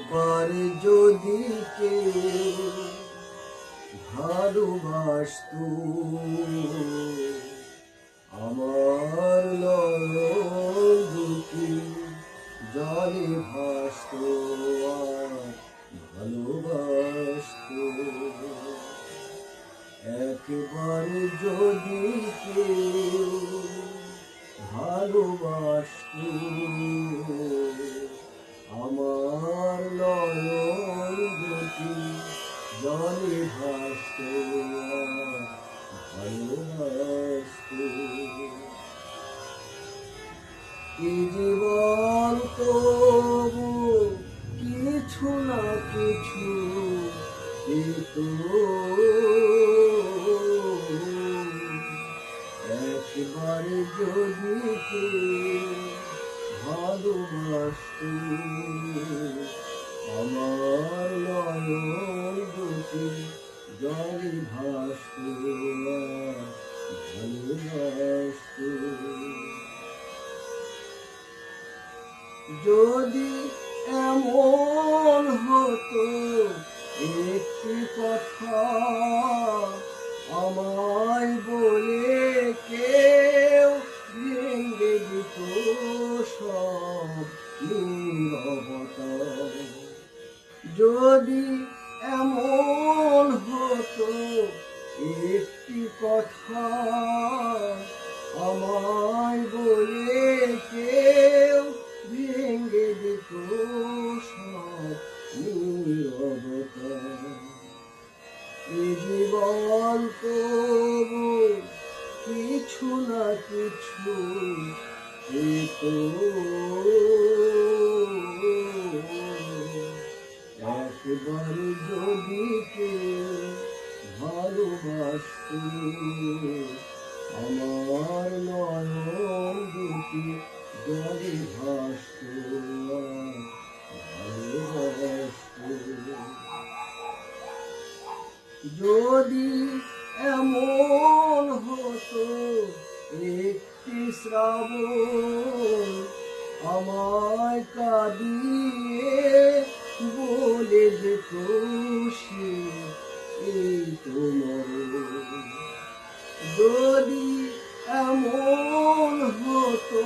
একবার যদি কেউ ভালোবাসতো আমার নয়ন দুটি জলে ভাসতো আর ভালোবাসতো। একবার যদি কেউ ভালোবাসতো আমার নয়ন দুটি জলে ভাসতো আর ভালোবাসতো। এ জীবন তবু কিছু না কিছু পেত, একবার যদি কেউ ভালোবাসতো আমার নয়ন দুটি জলে ভাসতো আর ভালোবাসতো। যদি এমন হতো একটি কথা আমায় বলে কেউ ভেঙে দিত সব নীরবতা, যদি এমন হতো একটি কথা আমায় বলে কেউ ভেঙে দিত সব নীরবতা। এ জীবন তবু কিছু না কিছু পেত, একবার যদি কেউ ভালোবাসতো আমার নয়ন দুটি জলে ভাসতো আর ভালোবাসতো। যদি এমন হতো একটি শ্রাবণ আমায় কাঁদিয়ে বলে যেত সে এই তো মরণ, যদি এমন হতো